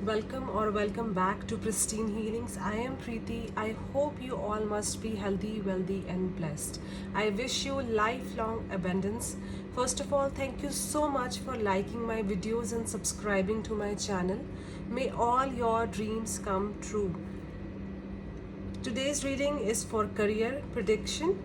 welcome back to Pristine Healings. I am Preeti. I hope you all must be healthy, wealthy, and blessed. I wish you lifelong abundance. First of all, thank you so much for liking my videos and subscribing to my channel. May all your dreams come true. Today's reading is for career prediction.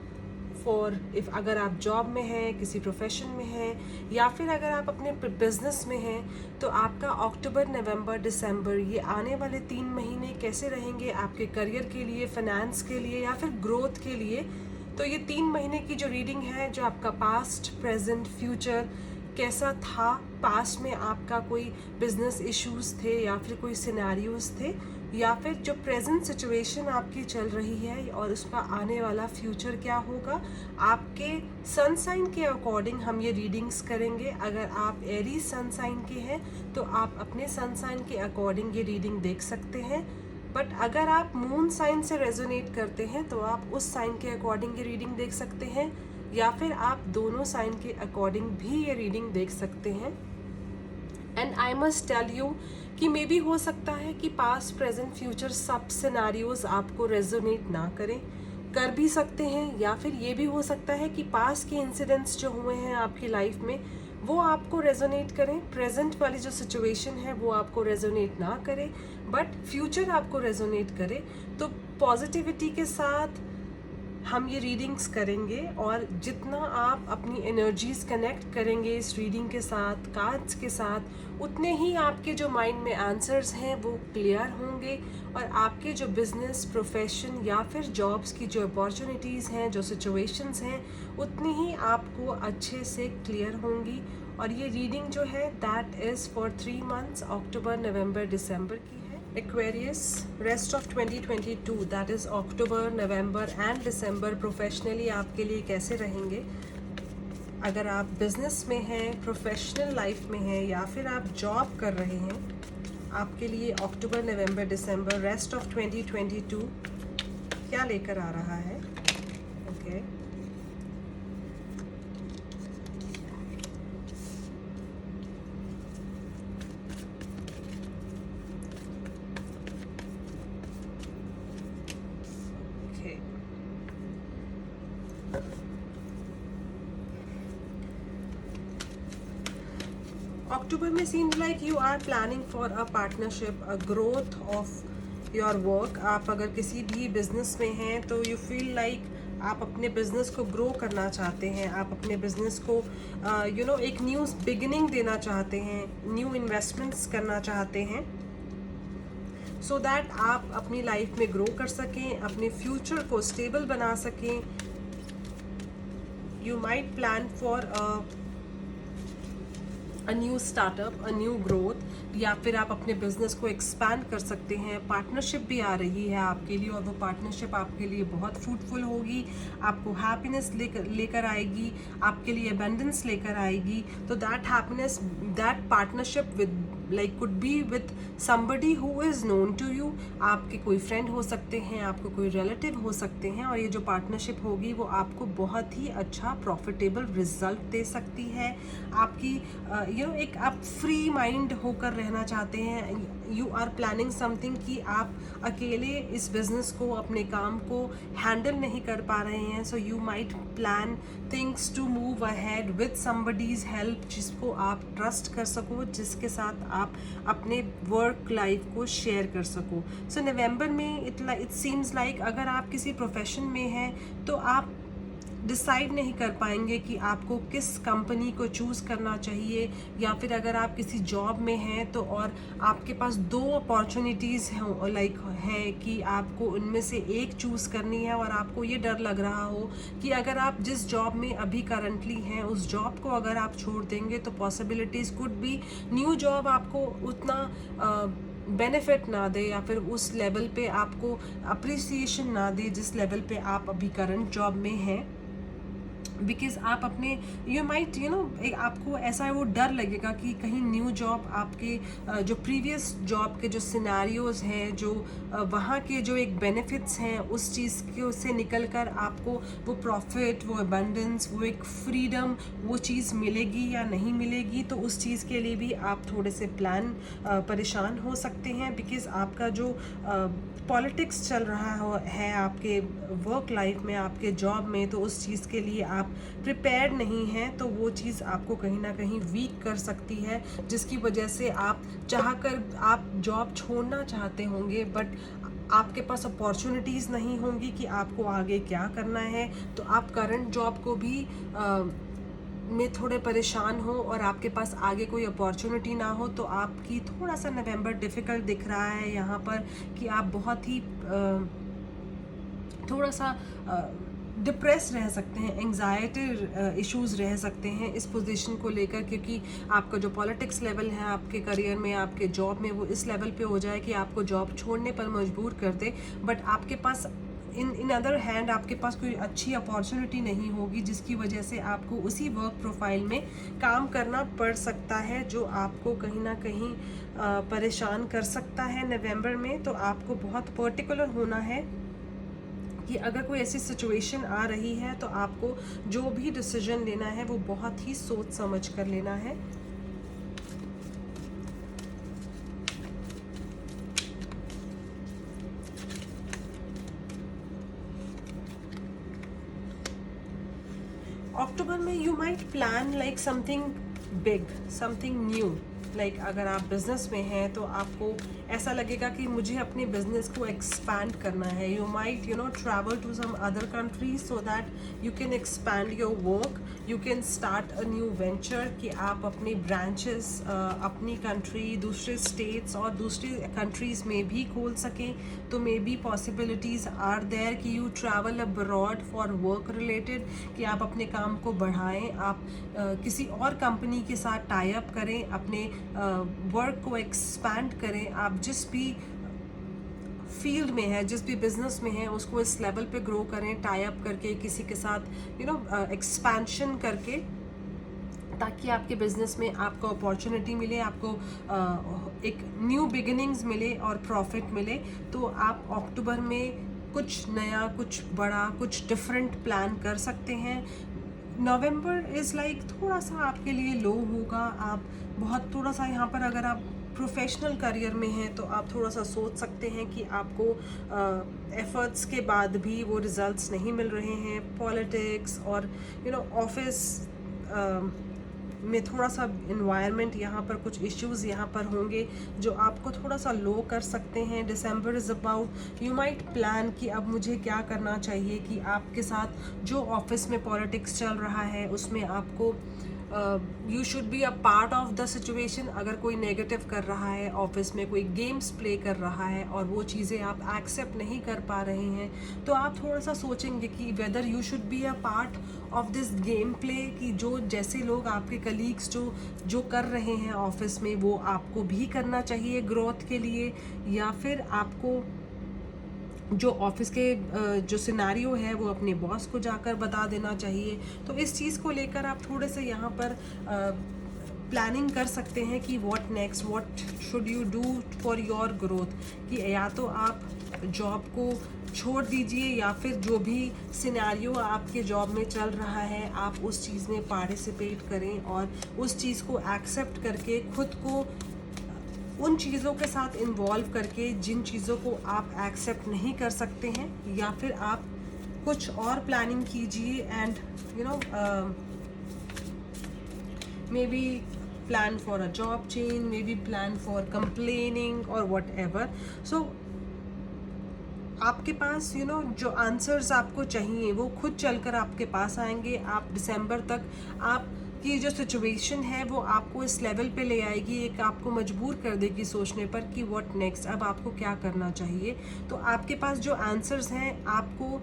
For if अगर आप job में हैं, किसी profession में हैं, या फिर अगर आप अपने बिजनेस में हैं, तो आपका अक्टूबर, नवंबर, दिसंबर ये आने वाले 3 महीने कैसे रहेंगे आपके करियर के लिए, फाइनेंस के लिए या फिर ग्रोथ के लिए। तो ये 3 महीने की जो रीडिंग है, जो आपका पास्ट, प्रेजेंट, फ्यूचर कैसा था, पास्ट में आपका कोई बिजनेस इश्यूज थे या फिर कोई सिनेरियोज थे, या फिर जो प्रेजेंट सिचुएशन आपकी चल रही है और उसका आने वाला फ्यूचर क्या होगा, आपके सन साइन के अकॉर्डिंग हम ये रीडिंग्स करेंगे। अगर आप एरी सन साइन के हैं तो आप अपने सन साइन के अकॉर्डिंग ये रीडिंग देख सकते हैं, बट अगर आप मून साइन से रेजोनेट करते हैं तो आप उस साइन के अकॉर्डिंग ये रीडिंग देख सकते हैं, या फिर आप दोनों साइन के अकॉर्डिंग भी ये रीडिंग देख सकते हैं। And I must tell you कि मे बी हो सकता है कि पास्ट, प्रेजेंट, फ्यूचर सब सिनेरियोज आपको रेजोनेट ना करें, कर भी सकते हैं, या फिर ये भी हो सकता है कि पास्ट के इंसिडेंट्स जो हुए हैं आपकी लाइफ में वो आपको रेजोनेट करें, प्रेजेंट वाली जो सिचुएशन है वो आपको रेजोनेट ना करे, बट फ्यूचर आपको रेजोनेट करे। तो पॉजिटिविटी के साथ हम ये रीडिंग्स करेंगे, और जितना आप अपनी एनर्जीज कनेक्ट करेंगे इस रीडिंग के साथ, कार्ड्स के साथ, उतने ही आपके जो माइंड में आंसर्स हैं वो क्लियर होंगे, और आपके जो बिजनेस, प्रोफेशन या फिर जॉब्स की जो अपॉर्चुनिटीज़ हैं, जो सिचुएशंस हैं, उतनी ही आपको अच्छे से क्लियर होंगी। और ये रीडिंग जो है दैट इज़ फॉर 3 मंथ्स, अक्टूबर, नवंबर, दिसंबर की है। Aquarius, rest of 2022 that is October, November and December professionally आपके लिए कैसे रहेंगे। अगर आप बिजनेस में हैं, प्रोफेशनल लाइफ में हैं, या फिर आप जॉब कर रहे हैं, आपके लिए अक्टूबर, नवंबर, दिसंबर, रेस्ट ऑफ 2022 क्या लेकर आ रहा है। ओके अक्टूबर में seems like you are planning for a partnership, a growth of your work. आप अगर किसी भी बिजनेस में हैं तो यू फील लाइक आप अपने बिजनेस को ग्रो करना चाहते हैं, आप अपने बिजनेस को एक न्यू बिगिनिंग देना चाहते हैं, न्यू इन्वेस्टमेंट्स करना चाहते हैं, सो दैट आप अपनी लाइफ में ग्रो कर सकें, अपने फ्यूचर को स्टेबल बना सकें। You might plan for a new startup, a new growth, या फिर आप अपने बिजनेस को एक्सपैंड कर सकते हैं। पार्टनरशिप भी आ रही है आपके लिए, और वो पार्टनरशिप आपके लिए बहुत फ्रूटफुल होगी, आपको हैप्पीनेस लेकर आएगी, आपके लिए अबंडेंस लेकर आएगी। तो that happiness, that partnership with like could be with somebody who is known to you. आपके कोई फ्रेंड हो सकते हैं, आपको कोई रिलेटिव हो सकते हैं, और ये जो पार्टनरशिप होगी वो आपको बहुत ही अच्छा प्रॉफिटेबल रिजल्ट दे सकती है। आपकी एक आप फ्री माइंड होकर रहना चाहते हैं, यू आर प्लानिंग समथिंग कि आप अकेले इस बिजनेस को, अपने काम को हैंडल नहीं कर पा रहे हैं, so you might plan things to move ahead with somebody's help, जिसको आप ट्रस्ट कर सको, जिसके साथ आप अपने वर्क लाइफ को शेयर कर सको। सो नवंबर में इट सीम्स लाइक अगर आप किसी प्रोफेशन में हैं तो आप डिसाइड नहीं कर पाएंगे कि आपको किस कंपनी को चूज़ करना चाहिए, या फिर अगर आप किसी जॉब में हैं तो और आपके पास 2 अपॉर्चुनिटीज़ हैं, लाइक है कि आपको उनमें से एक चूज़ करनी है, और आपको ये डर लग रहा हो कि अगर आप जिस जॉब में अभी करंटली हैं उस जॉब को अगर आप छोड़ देंगे तो possibilities could be new job आपको उतना बेनिफिट ना दे, या फिर उस लेवल पे आपको अप्रिसिएशन ना दे जिस लेवल पे आप अभी करंट जॉब में हैं। बिकॉज आप अपने यू माइट एक आपको ऐसा वो डर लगेगा कि कहीं न्यू जॉब आपके जो प्रीवियस जॉब के जो सिनेरियोज हैं, जो वहाँ के जो एक बेनिफिट्स हैं, उस चीज़ के से निकल कर आपको वो प्रॉफिट, वो अबंडेंस, वो एक फ्रीडम, वो चीज़ मिलेगी या नहीं मिलेगी। तो उस चीज़ के लिए भी आप थोड़े से परेशान हो सकते हैं, बिकॉज आपका जो पॉलिटिक्स चल रहा है आपके वर्क लाइफ में, आपके जॉब में, तो उस चीज़ के लिए आप प्रिपेयर्ड नहीं हैं। तो वो चीज़ आपको कहीं ना कहीं वीक कर सकती है, जिसकी वजह से आप चाहकर आप जॉब छोड़ना चाहते होंगे, बट आपके पास अपॉर्चुनिटीज़ नहीं होंगी कि आपको आगे क्या करना है। तो आप करंट जॉब को भी में थोड़े परेशान हो और आपके पास आगे कोई अपॉर्चुनिटी ना हो, तो आपकी थोड़ा सा नवंबर डिफ़िकल्ट दिख रहा है यहाँ पर, कि आप बहुत ही थोड़ा सा डिप्रेस रह सकते हैं, एंग्जाइटी इश्यूज़ रह सकते हैं इस पोजीशन को लेकर, क्योंकि आपका जो पॉलिटिक्स लेवल है आपके करियर में, आपके जॉब में, वो इस लेवल पे हो जाए कि आपको जॉब छोड़ने पर मजबूर कर दे। बट आपके पास इन अदर हैंड आपके पास कोई अच्छी अपॉर्चुनिटी नहीं होगी, जिसकी वजह से आपको उसी वर्क प्रोफाइल में काम करना पड़ सकता है, जो आपको कहीं ना कहीं परेशान कर सकता है नवंबर में। तो आपको बहुत पर्टिकुलर होना है कि अगर कोई ऐसी सिचुएशन आ रही है, तो आपको जो भी डिसीजन लेना है वो बहुत ही सोच समझ कर लेना है। अक्टूबर में you might plan like something big, something new. Like अगर आप बिजनेस में हैं तो आपको ऐसा लगेगा कि मुझे अपने बिजनेस को एक्सपैंड करना है। You might travel to some other countries so that you can expand your work, you can start a new venture, कि आप अपने ब्रांचेस अपनी कंट्री, दूसरे स्टेट्स और दूसरी कंट्रीज में भी खोल सकें। तो may be possibilities are there कि you travel abroad for work related, कि आप अपने काम को बढ़ाएं, आप किसी और कंपनी के साथ टाई अप करें, अपने वर्क को एक्सपैंड करें। आप जिस भी फील्ड में है, जिस भी बिजनेस में है, उसको इस लेवल पे ग्रो करें, टाई अप करके किसी के साथ एक्सपेंशन करके, ताकि आपके बिजनेस में आपको अपॉर्चुनिटी मिले, आपको एक न्यू बिगिनिंग्स मिले और प्रॉफिट मिले। तो आप अक्टूबर में कुछ नया, कुछ बड़ा, कुछ डिफरेंट प्लान कर सकते हैं। नवंबर इज़ लाइक थोड़ा सा आपके लिए लो होगा। आप बहुत थोड़ा सा यहाँ पर, अगर आप प्रोफेशनल करियर में हैं तो आप थोड़ा सा सोच सकते हैं कि आपको एफर्ट्स के बाद भी वो रिजल्ट्स नहीं मिल रहे हैं। पॉलिटिक्स और ऑफिस में थोड़ा सा इन्वायरमेंट, यहाँ पर कुछ इश्यूज़ यहाँ पर होंगे जो आपको थोड़ा सा लो कर सकते हैं। December is about you might plan कि अब मुझे क्या करना चाहिए, कि आपके साथ जो ऑफिस में पॉलिटिक्स चल रहा है उसमें आपको you should be a part of the situation. अगर कोई नेगेटिव कर रहा है ऑफिस में, कोई गेम्स प्ले कर रहा है और वो चीज़ें आप एक्सेप्ट नहीं कर पा रहे हैं, तो आप थोड़ा सा सोचेंगे कि whether you should be a part of this game play, कि जो जैसे लोग आपके कलीग्स जो कर रहे हैं ऑफिस में, वो आपको भी करना चाहिए ग्रोथ के लिए, या फिर आपको जो ऑफिस के जो सिनेरियो है वो अपने बॉस को जाकर बता देना चाहिए। तो इस चीज़ को लेकर आप थोड़े से यहाँ पर प्लानिंग कर सकते हैं कि what next, what should you do for your growth, कि या तो आप जॉब को छोड़ दीजिए, या फिर जो भी सिनेरियो आपके जॉब में चल रहा है आप उस चीज़ में पार्टिसिपेट करें और उस चीज़ को एक्सेप्ट करके खुद को उन चीज़ों के साथ इन्वॉल्व करके जिन चीज़ों को आप एक्सेप्ट नहीं कर सकते हैं, या फिर आप कुछ और प्लानिंग कीजिए and may be plan for a job change, may be plan for complaining और वट एवर। सो आपके पास जो आंसर्स आपको चाहिए वो खुद चलकर आपके पास आएंगे। आप दिसंबर तक आपकी जो सिचुएशन है वो आपको इस लेवल पे ले आएगी, एक आपको मजबूर कर देगी सोचने पर कि व्हाट नेक्स्ट, अब आपको क्या करना चाहिए। तो आपके पास जो आंसर्स हैं, आपको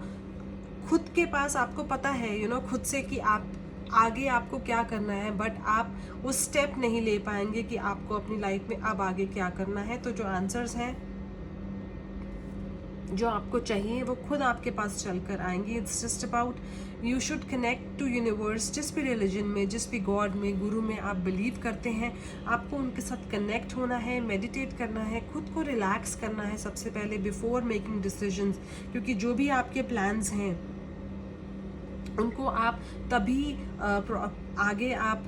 खुद के पास आपको पता है खुद से कि आप आगे आपको क्या करना है, बट आप उस स्टेप नहीं ले पाएंगे कि आपको अपनी लाइफ में अब आगे क्या करना है। तो जो आंसर्स हैं जो आपको चाहिए वो खुद आपके पास चल कर आएंगे. It's just about you should connect to universe. जिस भी रिलीजन में, जिस भी गॉड में, गुरु में आप बिलीव करते हैं, आपको उनके साथ कनेक्ट होना है, मेडिटेट करना है, खुद को रिलैक्स करना है सबसे पहले बिफोर मेकिंग डिसीजंस. क्योंकि जो भी आपके प्लान्स हैं उनको आप तभी आगे आप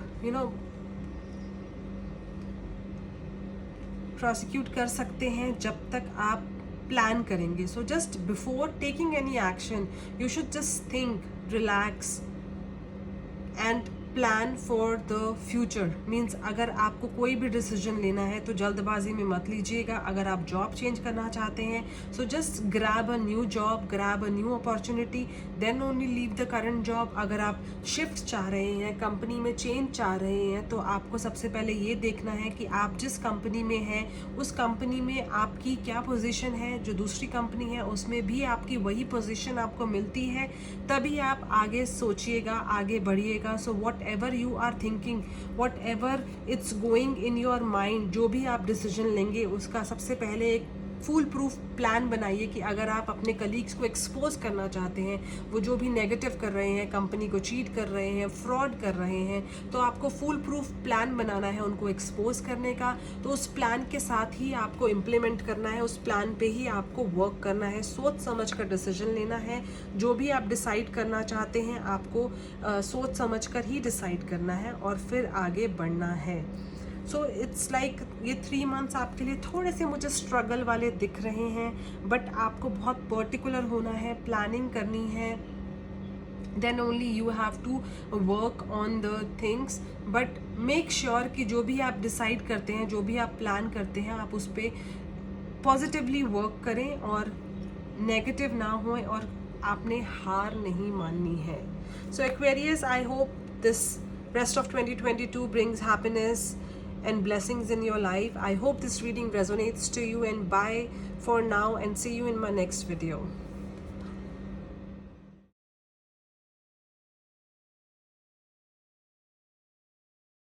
प्रोसिक्यूट कर सकते हैं जब तक आप प्लान करेंगे. So just before taking any action you should just think, relax and plan for the future. Means अगर आपको कोई भी डिसीजन लेना है तो जल्दबाजी में मत लीजिएगा. अगर आप जॉब चेंज करना चाहते हैं so just grab a new job, grab a new opportunity, then only leave the current job. अगर आप शिफ्ट चाह रहे हैं, कंपनी में चेंज चाह रहे हैं, तो आपको सबसे पहले ये देखना है कि आप जिस कंपनी में हैं उस कंपनी में आपकी क्या पोजीशन है. जो दूसरी कंपनी है उसमें भी आपकी वही पोजीशन आपको मिलती है, तभी आप आगे सोचिएगा, आगे बढ़िएगा. So whatever you are thinking, whatever it's going in your mind, जो भी आप डिसीजन लेंगे उसका सबसे पहले एक फुल प्रूफ प्लान बनाइए कि अगर आप अपने कलीग्स को एक्सपोज करना चाहते हैं, वो जो भी नेगेटिव कर रहे हैं, कंपनी को चीट कर रहे हैं, फ्रॉड कर रहे हैं, तो आपको फुल प्रूफ प्लान बनाना है उनको एक्सपोज करने का. तो उस प्लान के साथ ही आपको इम्प्लीमेंट करना है, उस प्लान पे ही आपको वर्क करना है. सोच समझ कर डिसीजन लेना है. जो भी आप डिसाइड करना चाहते हैं आपको सोच समझ कर ही डिसाइड करना है और फिर आगे बढ़ना है. सो इट्स लाइक ये 3 मंथ्स आपके लिए थोड़े से मुझे स्ट्रगल वाले दिख रहे हैं, बट आपको बहुत पर्टिकुलर होना है, प्लानिंग करनी है. Then only you have to work on the things, but make sure कि जो भी आप डिसाइड करते हैं, जो भी आप प्लान करते हैं, आप उस पर पॉजिटिवली वर्क करें और नेगेटिव ना हों और आपने हार नहीं माननी है. So Aquarius, I hope this rest of 2022 brings happiness and blessings in your life. I hope this reading resonates to you, and bye for now and see you in my next video.